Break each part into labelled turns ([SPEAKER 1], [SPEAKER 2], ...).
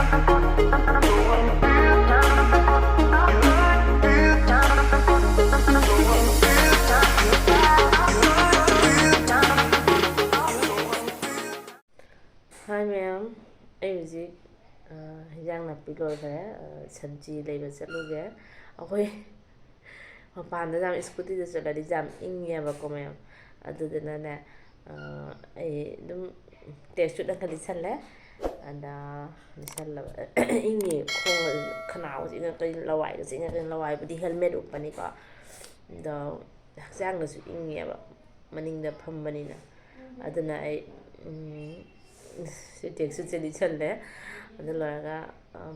[SPEAKER 1] Hi ma'am, ꯑꯩ ꯍꯧꯖꯤꯛ ꯍꯤꯟꯖꯥꯡ ꯅꯥꯄꯤ ꯂꯣꯏꯈ꯭ꯔꯦ ꯁꯕꯖꯤ ꯂꯩꯕ ꯆꯠꯂꯨꯒꯦ ꯑꯩꯈꯣꯏ ꯃꯄꯥꯟꯗ ꯌꯥꯝ ꯁ꯭ꯀꯨꯇꯤꯗ ꯆꯠꯂꯗꯤ ꯌꯥꯝ ꯏꯪꯉꯦꯕꯀꯣ ꯃꯌꯥꯝ ꯑꯗꯨꯗꯨꯅꯅꯦ ꯑꯩ ꯑꯗꯨꯝ ꯇ꯭ꯔꯦꯛ ꯁꯨꯠ ꯑꯃꯈꯛ ꯂꯤꯠꯁꯜꯂꯦ ꯑꯗ ꯂꯤꯠꯁꯜꯂꯕ ꯏꯪꯉꯦ ꯈꯣꯡ ꯈꯅꯥꯎꯒꯁꯦ ꯏꯪꯉꯛꯀꯩ ꯂꯋꯥꯏꯒꯁꯦ ꯏꯪꯉꯛꯀꯩ ꯂꯋꯥꯏꯕꯨꯗꯤ ꯍꯦꯜꯃꯦꯠ ꯎꯞꯄꯅꯤꯀꯣ ꯑꯗꯣ ꯍꯛꯆꯥꯡꯗꯁꯨ ꯏꯪꯉꯦꯕ ꯃꯅꯤꯡꯗ ꯐꯝꯕꯅꯤꯅ ꯑꯗꯨꯅ ꯑꯩ ꯇ꯭ꯔꯦꯛ ꯁꯨꯠꯁꯦ ꯂꯤꯠꯁꯜꯂꯦ ꯑꯗꯨ ꯂꯣꯏꯔꯒ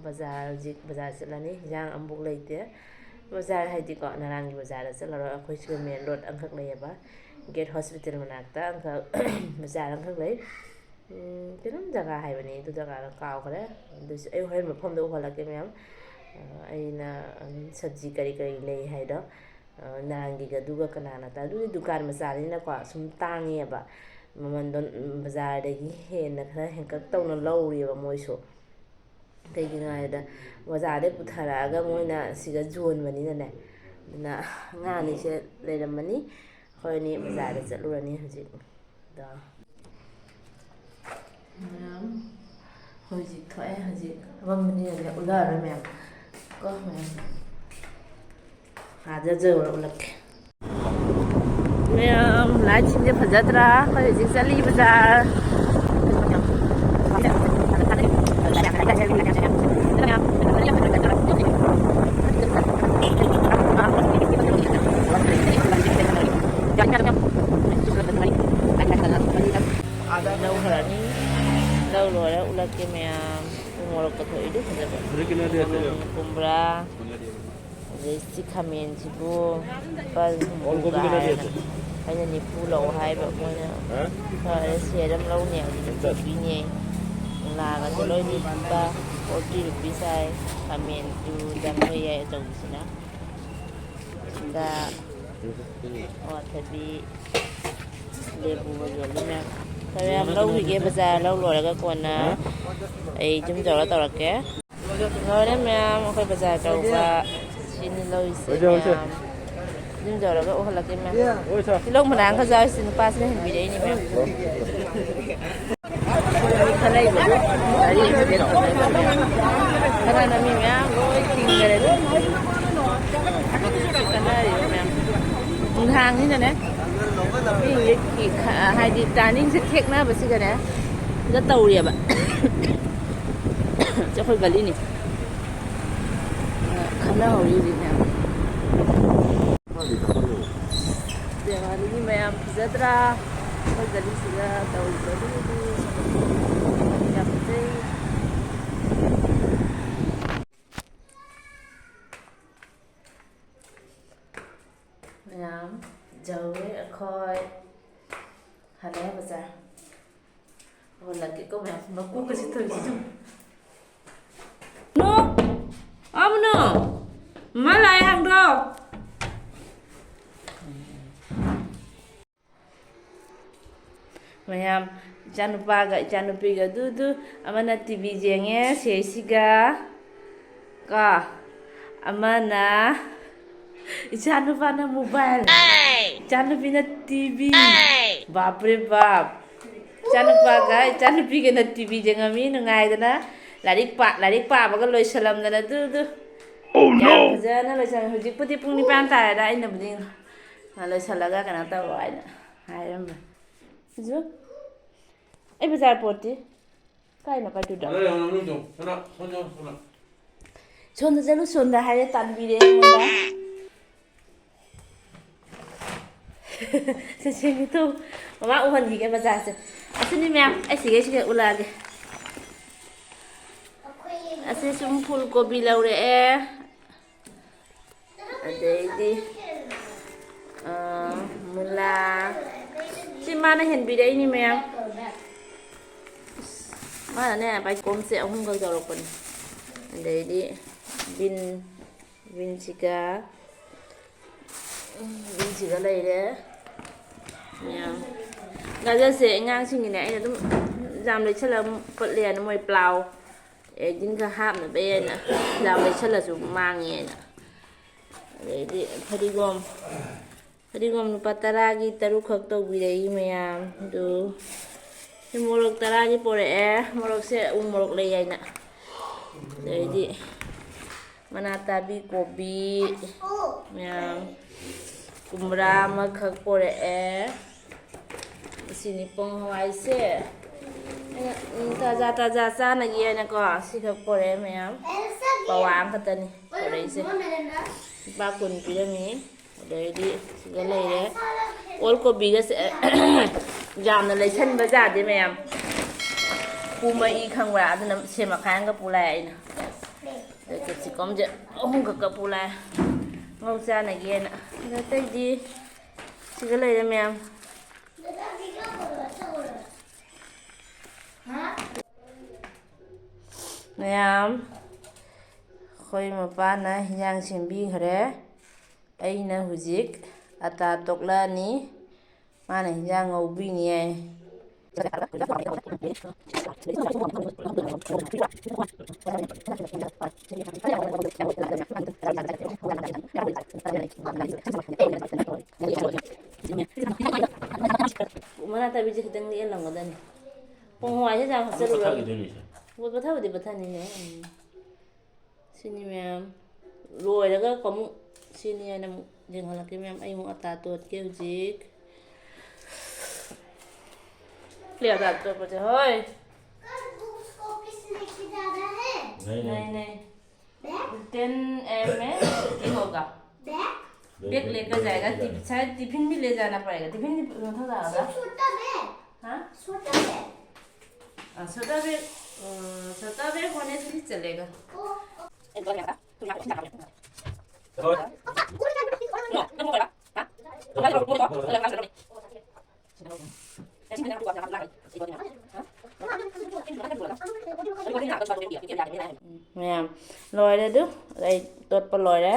[SPEAKER 1] ꯍꯧꯖꯤꯛ ꯕꯖꯥꯔ ꯆꯠꯂꯅꯤ ꯍꯤꯟꯖꯥꯡ ꯑꯃꯐꯥꯎ ꯂꯩꯇꯦ ꯕꯖꯥꯔ ꯍꯥꯏꯗꯤꯀꯣ ꯅꯔꯥꯡꯒꯤ ꯕꯖꯥꯔꯗ ꯆꯠꯂꯔꯣꯏ ꯑꯩꯈꯣꯏ ꯁꯤꯗ ꯃꯦꯟ ꯔꯣꯗ ꯑꯃꯈꯛ ꯂꯩꯌꯦꯕ ꯒꯦꯠ ꯍꯣꯁꯄꯤꯇꯥꯜ ꯃꯅꯥꯛꯇ ꯑꯃꯈꯛ ꯕꯖꯥꯔ ꯑꯃꯈꯛ ꯂꯩ ꯀꯩꯅꯣꯝ ꯖꯒꯥ ꯍꯥꯏꯕꯅꯤ ꯑꯗꯨ ꯖꯒꯥꯗꯣ ꯀꯥꯎꯈ꯭ꯔꯦ ꯑꯗꯨꯁꯨ ꯑꯩ ꯍꯣꯔꯦꯟ ꯃꯐꯝꯗ ꯎꯍꯜꯂꯛꯀꯦ ꯃꯌꯥꯝ ꯑꯩꯅ ꯁꯕꯖꯤ ꯀꯔꯤ ꯀꯔꯤ ꯂꯩ ꯍꯥꯏꯗꯣ ꯅꯔꯥꯡꯒꯤꯒ ꯑꯗꯨꯒ ꯀꯅꯥꯅ ꯑꯗꯨꯗꯤ ꯗꯨꯀꯥꯟ ꯃꯆꯥꯅꯤꯅꯀꯣ ꯁꯨꯝ ꯇꯥꯡꯉꯦꯕ ꯃꯃꯟꯗꯣ ꯕꯖꯥꯔꯗꯒꯤ ꯍꯦꯟꯅ ꯈꯔ ꯍꯦꯟꯀꯠ ꯇꯧꯅ ꯂꯧꯔꯦꯕ ꯃꯣꯏꯁꯨ ꯀꯩꯒꯤꯅꯣ ꯍꯥꯏꯕꯗ ꯕꯖꯥꯔꯗꯩ ꯄꯨꯊꯔꯛꯑꯒ ꯃꯣꯏꯅ ꯁꯤꯗ ꯌꯣꯟꯕꯅꯤꯅꯅꯦ ꯑꯗꯨꯅ ꯑꯉꯥꯡ ꯑꯅꯤꯁꯦ ꯂꯩꯔꯝꯃꯅꯤ ꯑꯩꯈꯣꯏ ꯑꯅꯤ ꯕꯖꯥꯔꯗ ꯆꯠꯂꯨꯔꯅꯤ ꯍꯧꯖꯤꯛ ꯑꯗꯣ ꯃꯌꯥꯝ ꯍꯧꯖꯤꯛ ꯊꯣꯛꯑꯦ ꯍꯧꯖꯤꯛ ꯑꯃꯝꯕꯅꯤꯅꯅꯦ ꯎꯠꯂꯛꯑꯔꯣꯏ ꯃꯌꯥꯝ ꯀꯣ ꯃꯌꯥꯝ ꯖꯔ ꯎꯠꯂꯛꯀꯦ ꯃꯌꯥꯝ ꯂꯥꯏꯠꯁꯤꯡꯁꯦ ꯐꯖꯗ꯭ꯔꯥ ꯑꯩꯈꯣꯏ ꯍꯧꯖꯤꯛ ꯆꯠꯂꯤ ꯕꯖꯥꯔ ꯂꯧꯈ꯭ꯔꯅꯤ ꯂꯧ ꯂꯣꯏꯔ ꯎꯠꯂꯛꯀꯦ ꯃꯌꯥꯝ ꯃꯣꯔꯣꯛꯀ ꯊꯣꯛꯏꯗꯨ ꯐꯖꯕ ꯀꯨꯝꯕ꯭ꯔꯥ ꯑꯗꯩ ꯁꯤ ꯈꯥꯃꯦꯟꯁꯤꯕꯨ ꯂꯨꯄꯥ ꯍꯨꯝꯐꯨꯒ ꯍꯥꯏꯔꯅ ꯑꯩꯅ ꯅꯤꯐꯨ ꯂꯧ ꯍꯥꯏꯕ ꯃꯣꯏꯅ ꯐꯔꯦ ꯁꯦꯠ ꯑꯃ ꯂꯧꯅꯤ ꯑꯗꯨꯗ ꯆꯠꯄꯤꯅꯦ ꯃꯨꯂꯥꯒꯁꯦ ꯂꯣꯏꯅꯤ ꯂꯨꯄꯥ 40 ꯔꯨꯄꯤꯁ ꯍꯥꯏ ꯈꯥꯃꯦꯟꯁꯨ 80 ꯌꯥꯏ ꯑꯆꯧꯕꯁꯤꯅ ꯁꯤꯗ ꯑꯋꯥꯊꯕꯤ ꯂꯦꯕꯨꯒ ꯌꯣꯜꯂꯤ ꯃꯌꯥꯝ ꯈꯔ ꯌꯥꯝ ꯂꯧꯈꯤꯒꯦ ꯕꯖꯥꯔ ꯂꯧ ꯂꯣꯏꯔꯒ ꯀꯣꯟꯅ ꯑꯩ ꯌꯨꯝ ꯌꯧꯔ ꯇꯧꯔꯛꯀꯦ ꯂꯣꯏꯔꯦ ꯃꯌꯥꯝ ꯑꯩꯈꯣꯏ ꯕꯖꯥꯔ ꯇꯧꯕ ꯁꯤꯅꯤ ꯂꯧꯔꯤꯁꯦ ꯃꯌꯥꯝ ꯌꯨꯝ ꯌꯧꯔꯒ ꯎꯍꯜꯂꯛꯀꯦ ꯃꯌꯥꯝ ꯇꯤꯜꯍꯧ ꯃꯅꯥ ꯈꯔ ꯌꯥꯎꯔꯤꯁꯦ ꯅꯨꯄꯥꯁꯤꯅ ꯍꯦꯟꯕꯤꯔꯛꯏꯅꯦ ꯃꯌꯥꯝ ꯈꯔ ꯂꯩꯕꯗꯨ ꯒꯥꯔꯤ ꯑꯦꯛꯁꯤꯗꯦꯟ ꯇꯧꯅꯩꯕ ꯃꯌꯥꯝ ꯈꯔꯅ ꯃꯤ ꯃꯌꯥꯝ ꯂꯣꯏ ꯊꯤꯡꯈꯔꯦ ꯀꯟꯅꯔꯤꯕ ꯃꯌꯥꯝ ꯅꯨꯡꯗꯥꯡꯅꯤꯅꯅꯦ ꯃꯤꯁꯦ ꯍꯥꯏꯗꯤ ꯇꯥꯔꯅꯤꯡꯁꯦ ꯊꯦꯛꯅꯕꯁꯤꯒꯅꯦ ꯁꯤꯗ ꯇꯧꯔꯤꯑꯕ ꯑꯩꯈꯣꯏ ꯒꯂꯤꯅꯤ ꯈꯟꯅꯍꯧꯔꯤ ꯍꯧꯖꯤꯛ ꯃꯌꯥꯝ ꯗꯦꯋꯥꯂꯤꯒꯤ ꯃꯌꯥꯝ ꯐꯖꯗ꯭ꯔꯥ ꯑꯩꯈꯣꯏ ꯒꯂꯤꯁꯤꯗ ꯇꯧꯔꯤꯕꯗꯨꯗꯤ ꯌꯥꯝ ꯐꯖꯩ ꯃꯌꯥꯝ ꯌꯧꯔꯦ ꯑꯩꯈꯣꯏ ꯍꯜꯂꯛꯑꯦ ꯕꯖꯥꯔ ꯎꯍꯜꯂꯛꯀꯦꯀꯣ ꯃꯌꯥꯝ ꯃꯀꯣꯛꯀꯁꯤ ꯊꯣꯏꯁꯤ ꯁꯨꯝ ꯑꯃꯅꯣ ꯃꯃꯥ ꯂꯥꯛꯑꯦ ꯍꯥꯡꯗꯣ ꯃꯌꯥꯝ ꯏꯆꯥꯅꯨꯄꯥꯒ ꯏꯆꯥꯅꯨꯄꯤꯒ ꯑꯗꯨ ꯑꯃꯅ ꯇꯤꯚꯤ ꯌꯦꯡꯉꯦ ꯁꯦꯁꯤꯒ ꯀꯣ ꯑꯃꯅ ꯏꯆꯥꯅꯨꯄꯥꯅ ꯃꯣꯕꯥꯏꯜ ꯏꯆꯥꯅꯨꯄꯤꯅ ꯇꯤꯚꯤ ꯕꯥꯞꯔꯦ ꯕꯥꯞ ꯏꯆꯥꯅꯨꯄꯥꯒ ꯏꯆꯥꯅꯨꯄꯤꯒꯅ ꯇꯤꯚꯤ ꯌꯦꯡꯉꯝꯃꯤ ꯅꯨꯡꯉꯥꯏꯗꯅ ꯂꯥꯏꯔꯤꯛ ꯄꯥꯕꯒ ꯂꯣꯏꯁꯜꯂꯝꯗꯅ ꯑꯗꯨ ꯌꯥꯝ ꯐꯖꯅ ꯂꯣꯏꯁꯜꯂꯦ ꯍꯧꯖꯤꯛꯄꯨꯗꯤ ꯄꯨꯡ 9 ꯇꯥꯔꯦꯗ ꯑꯩꯅꯕꯨꯗꯤ ꯂꯣꯏꯁꯜꯂꯒ ꯀꯩꯅꯣ ꯇꯧꯔꯣ ꯍꯥꯏꯅ ꯍꯥꯏꯔꯝꯕ ꯖꯨ ꯑꯩ ꯕꯖꯥꯔ ꯄꯣꯠꯇꯤ ꯀꯥꯏꯅꯣ ꯀꯥꯏꯗꯨꯗ ꯁꯣꯟꯗ ꯆꯠꯂꯨ ꯁꯣꯟꯗ ꯍꯥꯏꯔꯦ ꯇꯥꯟꯕꯤꯔꯦ ꯑꯩꯉꯣꯟꯗ ꯁꯦꯡꯒꯤꯇꯨ ꯃꯃꯥ ꯎꯍꯟꯈꯤꯒꯦ ꯕꯖꯥꯔꯁꯦ ꯑꯁꯤꯅꯤ ꯃꯌꯥꯝ ꯑꯩ ꯁꯤꯒꯩ ꯎꯠꯂꯛꯑꯒꯦ ꯑꯁꯤ ꯁꯨꯝ ꯐꯨꯜ ꯀꯣꯕꯤ ꯂꯧꯔꯛꯑꯦ ꯑꯗꯩꯗꯤ ꯃꯨꯂꯥ ꯁꯤ ꯃꯥꯅ ꯍꯦꯟꯕꯤꯔꯛꯏꯅꯤ ꯃꯌꯥꯝ ꯃꯥꯅꯅꯦ ꯄꯥꯏꯀꯣꯝꯁꯦ 3ꯈꯛ ꯇꯧꯔꯛꯄꯅꯤ ꯑꯗꯩꯗꯤ ꯕꯤꯟꯁꯤꯒ ꯂꯩꯔꯦ ꯃꯌꯥꯝ ꯒꯥꯖꯔꯁꯦ ꯑꯉꯥꯡꯁꯤꯡꯒꯤꯅꯦ ꯑꯩꯅ ꯑꯗꯨꯝ ꯌꯥꯝ ꯂꯩꯁꯜꯂꯒ ꯄꯠꯂꯦꯅ ꯃꯣꯏ ꯄ꯭ꯂꯥꯎ ꯑꯦꯛꯖꯤꯟ ꯈꯔ ꯍꯥꯞꯅꯕꯩꯅ ꯍꯤꯗꯥꯛ ꯂꯩꯁꯜꯂꯁꯨ ꯃꯥꯡꯉꯦꯅ ꯑꯗꯩꯗꯤ ꯐꯗꯤꯒꯣꯝ ꯂꯨꯄꯥ 10ꯒꯤ 3 ꯈꯛ ꯇꯧꯕꯤꯔꯛꯏ ꯃꯌꯥꯝ ꯑꯗꯨ ꯃꯣꯔꯣꯛ 10ꯒꯤ ꯄꯣꯔꯛꯑꯦ ꯃꯣꯔꯣꯛꯁꯦ ꯎ ꯃꯣꯔꯣꯛ ꯂꯩ ꯍꯥꯏꯅ ꯑꯗꯩꯗꯤ ꯃꯅꯥꯇꯥꯕꯤ ꯀꯣꯕꯤ ꯃꯌꯥꯝ ꯀꯨꯝꯕ꯭ꯔꯥ ꯑꯃꯈꯛ ꯄꯣꯔꯛꯑꯦ ꯑꯁꯤꯅꯤ ꯄꯣꯡ ꯍꯋꯥꯏꯁꯦ ꯑꯩꯅ ꯇꯥꯖꯥ ꯆꯥꯅꯒꯦꯅꯀꯣ ꯁꯤꯈꯛ ꯄꯣꯔꯛꯑꯦ ꯃꯌꯥꯝ ꯄꯋꯥ ꯑꯃꯈꯛꯇꯅꯤ ꯄꯣꯔꯛꯏꯁꯦ ꯂꯨꯄꯥ 10 ꯄꯤꯔꯝꯃꯤ ꯑꯗꯩꯗꯤ ꯁꯤꯗ ꯂꯩꯔꯦ ꯑꯣꯜ ꯀꯣꯕꯤꯒꯁꯦ ꯌꯥꯝꯅ ꯂꯩꯁꯟꯕ ꯌꯥꯗꯦ ꯃꯌꯥꯝ ꯄꯨꯃꯛꯏ ꯈꯪꯕ꯭ꯔꯥ ꯑꯗꯨꯅ ꯃꯈꯥꯏ ꯑꯃꯒ ꯄꯨ ꯂꯥꯛꯑꯦ ꯑꯩꯅ ꯑꯗꯩ ꯀꯦꯞꯁꯤꯀꯝꯁꯦ 3 ꯈꯛꯀ ꯄꯨ ꯂꯥꯛꯑꯦ ꯉꯧ ꯆꯥꯅꯒꯦꯅ ꯑꯗ ꯑꯇꯩꯗꯤ ꯁꯤꯗ ꯂꯩꯔꯦ ꯃꯌꯥꯝ ꯑꯩꯈꯣꯏ ꯃꯄꯥꯅ ꯍꯤꯟꯖꯥꯡ ꯁꯦꯝꯕꯤꯈ꯭ꯔꯦ ꯑꯩꯅ ꯍꯧꯖꯤꯛ ꯑꯇꯥ ꯇꯣꯛꯂꯛꯑꯅꯤ ꯃꯥꯅ ꯍꯤꯟꯖꯥꯡ ꯉꯧꯕꯤꯅꯤ ꯍꯥꯏ ꯃꯅꯥꯇꯥꯕꯤꯁꯦ ꯈꯤꯇꯪ ꯂꯦꯜꯂꯝꯒꯗꯅꯤ ꯄꯣꯡ ꯍꯋꯥꯏꯁꯦ ꯆꯥꯡ ꯍꯥꯞꯆꯜꯂꯨꯔꯒ ꯄꯊꯕꯨꯗꯤ ꯄꯊꯅꯤꯅꯦ ꯁꯤꯅꯤ ꯃꯌꯥꯝ ꯂꯣꯏꯔꯒ ꯑꯃꯨꯛ ꯁꯤꯅꯤ ꯍꯥꯏꯅ ꯑꯃꯨꯛ ꯌꯦꯡꯍꯜꯂꯛꯀꯦ ꯃꯌꯥꯝ ꯑꯩ ꯑꯃꯨꯛ ꯑꯇꯥ ꯇꯣꯠꯀꯦ ꯍꯧꯖꯤꯛ अता तोड़पसे होय नहीं 10 AM में छुट्टी होगा बैग लेकर जाएगा शायद टिफिन भी ले जाना पड़ेगा टिफिन छोटा बैग हाँ छोटा बैग होने से ही चलेगा ꯃꯌꯥꯝ ꯂꯣꯏꯔꯦ ꯑꯗꯨ ꯑꯩ ꯇꯣꯠꯄ ꯂꯣꯏꯔꯦ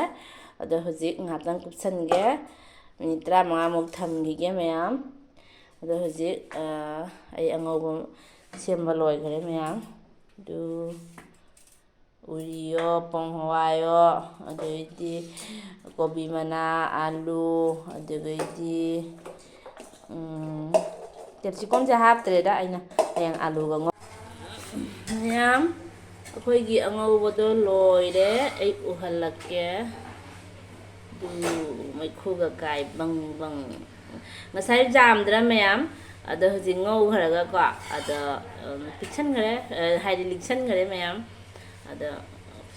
[SPEAKER 1] ꯑꯗꯣ ꯍꯧꯖꯤꯛ ꯉꯥꯏꯍꯥꯛꯇꯪ ꯀꯨꯞꯁꯟꯒꯦ ꯃꯤꯅꯤꯠ 15ꯃꯨꯛ ꯊꯝꯈꯤꯒꯦ ꯃꯌꯥꯝ ꯑꯗꯣ ꯍꯧꯖꯤꯛ ꯑꯩ ꯑꯉꯧꯕ ꯁꯦꯝꯕ ꯂꯣꯏꯈ꯭ꯔꯦ ꯃꯌꯥꯝ ꯑꯗꯨ ꯎꯔꯤꯌꯣ ꯄꯣꯡ ꯍꯋꯥꯏꯌꯣ ꯑꯗꯩꯗꯤ ꯀꯣꯕꯤ ꯃꯅꯥ ꯑꯥꯂꯨ ꯑꯗꯨꯗꯩꯗꯤ ꯀꯦꯞꯁꯤꯀꯝꯁꯦ ꯍꯥꯞꯇ꯭ꯔꯦꯗ ꯑꯩꯅ ꯍꯌꯦꯡ ꯑꯥꯂꯨꯒ ꯃꯌꯥꯝ ꯑꯩꯈꯣꯏꯒꯤ ꯑꯉꯧꯕꯗꯣ ꯂꯣꯏꯔꯦ ꯑꯩ ꯎꯍꯜꯂꯛꯀꯦ ꯑꯗꯨ ꯃꯩꯈꯨꯒ ꯀꯥꯏ ꯕꯪ ꯕꯪ ꯉꯁꯥꯏ ꯖꯥꯝꯗ꯭ꯔꯥ ꯃꯌꯥꯝ ꯑꯗꯣ ꯍꯧꯖꯤꯛ ꯉꯧꯈ꯭ꯔꯒꯀꯣ ꯑꯗ ꯄꯤꯛꯁꯟꯈ꯭ꯔꯦ ꯍꯥꯏꯗꯤ ꯂꯤꯛꯁꯟꯈ꯭ꯔꯦ ꯃꯌꯥꯝ ꯑꯗ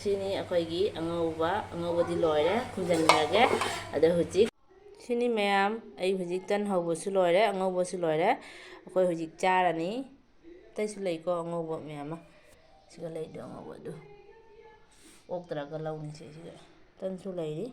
[SPEAKER 1] ꯁꯤꯅꯤ ꯑꯩꯈꯣꯏꯒꯤ ꯑꯉꯧꯕꯗꯤ ꯂꯣꯏꯔꯦ ꯈꯨꯝꯖꯤꯟꯈ꯭ꯔꯒꯦ ꯑꯗꯣ ꯍꯧꯖꯤꯛ ꯁꯤꯅꯤ ꯃꯌꯥꯝ ꯑꯩ ꯍꯧꯖꯤꯛ ꯇꯟ ꯍꯧꯕꯁꯨ ꯂꯣꯏꯔꯦ ꯑꯉꯧꯕꯁꯨ ꯂꯣꯏꯔꯦ ꯑꯩꯈꯣꯏ ꯍꯧꯖꯤꯛ ꯆꯥꯔꯅꯤ ꯑꯇꯩꯁꯨ ꯂꯩꯀꯣ ꯑꯉꯧꯕ ꯃꯌꯥꯝ ꯑꯃ ꯁꯤꯒ ꯂꯩꯗꯣ ꯑꯉꯧꯕ ꯑꯗꯨ ꯑꯣꯛꯇ꯭ꯔꯒ ꯂꯧꯅꯤꯁꯦ ꯁꯤꯒ ꯇꯟꯁꯨ ꯂꯩꯔꯤ